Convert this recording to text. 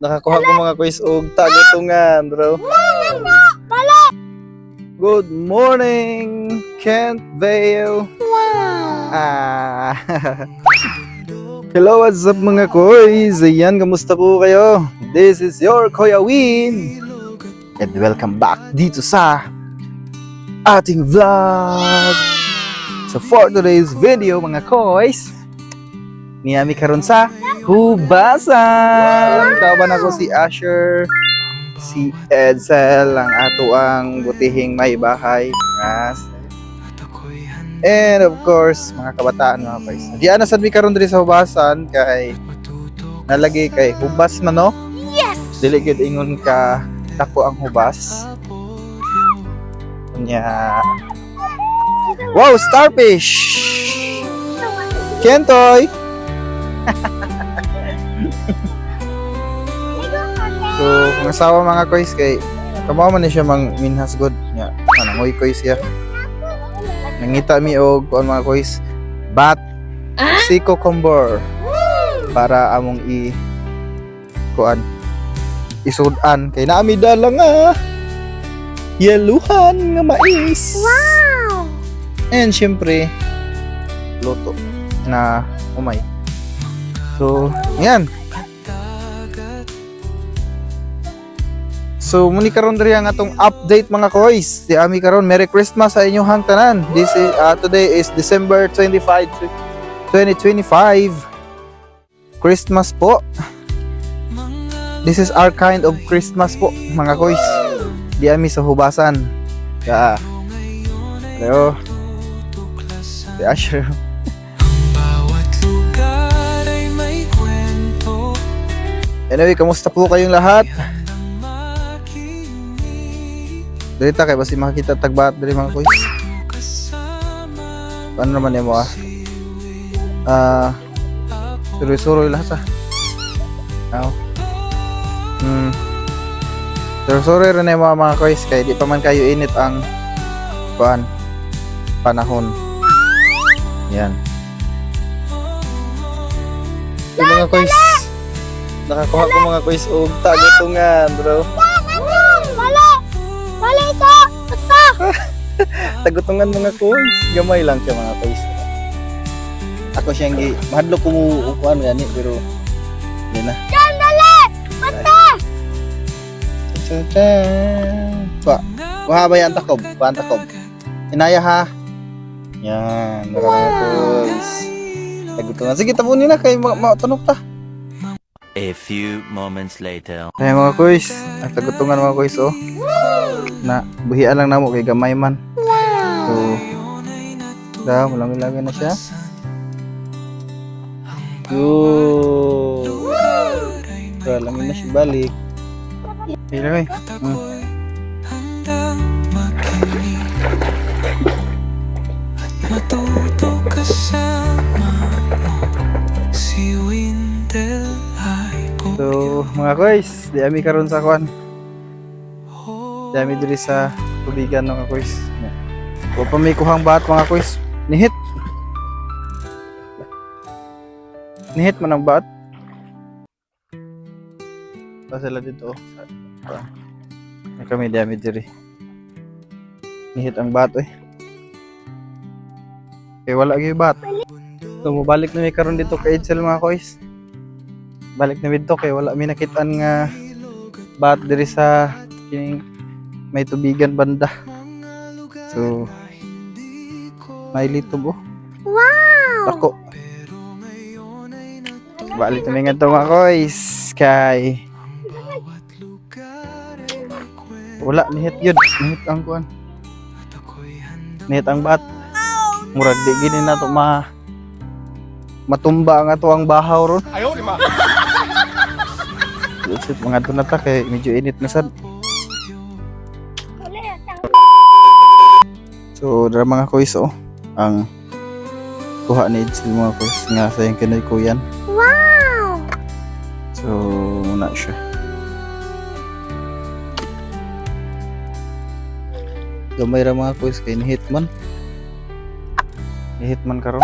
Nakakuha ko mga quiz og tagutungan, bro. Good morning, Kent Vale. Ah. Hello, what's up mga koys? Ayan, kamusta po kayo? This is your Kuya Win. And welcome back dito sa ating vlog. So for today's video mga koys, niyami karon sa hubasan. Kauban ako si Asher, si Edsel, ang ato ang butihing may bahay. Yes. And of course, mga kabataan mga guys. Di ana sad mi karon diri sa hubasan kay nalagi kay hubas man no? Yes. Dili gid ingon ka dako ang hubas. Nya. Wow, starfish. Kentoy. So, kung asawa mga koys kay kamo man ni siya mang minhas god nya. Manangoy koy siya. Nangita mi og kuan mga koys bat si cucumber para among kuan isudan kay naami dala nga yeluhan nga mais. Wow! And syempre luto na umay. So, yan. So, muni karon diri ang atong update mga koys. Di ami karon Merry Christmas sa inyong tanan. This is today is December 25, 2025. Christmas po. This is our kind of Christmas po mga koys. Di ami sa hubasan. Ka. Hello. Di Asher. Anyway, kamusta po kayong lahat? Dito kay basi makita tagbat diri mga koys. Paano naman mo suroy-suroy lahat sa. Suroy-suroy rin mo mga koys kay di pa man kayo init ang panahon. Yan. Yung mga koys. Nakakuha ko mga koys og tagutungan, bro. Tagutungan mga koys. Gamay lang siya mga koys. Ako siyang mahadlok ko mo kuan gani pero hindi na. Dali! Mata! Kuha ba yan takob? Kuha takob. Inaya ha. Yan. Mga koys. Tagutungan. Sige tabunin na kay matunok ta. A few moments later. Ay mga koys, ang tagutungan mga koys na buhian lang namo kay gamay man. So, malang-ilagay na siya. Yo. Lang na siya balik. Ilagay. Matuto kasama si Windel. So, mga koys, di ami karon sa kwan. Di ami diri sa tubigan mga koys. O pamikuhang bat mga koys. Nihit man ang bat. Pasala dito. Ay kami di ami diri. Nihit ang bat Eh wala gyud bat. So mobalik na mi karon dito kay Edsel mga koys. Balik na dito kay wala mi nakitaan nga bat diri sa kining may tubigan banda. So may litob wow. Ako. Balik na nga to mga koys kay wala nihit yun. Nihit ang kuan. Nihit ang bat. Murag di gini na to matumba nga to ang bahaw ron. Ayaw di ma. Lusit mga tunata kay medyo init na sad. So dara mga koys ang kuha ni Edsel mga koys nga sa yung kinoy kuyan. Wow. So muna siya. Gamay ra mga koys kay ni Hitman. Ni Hitman karon.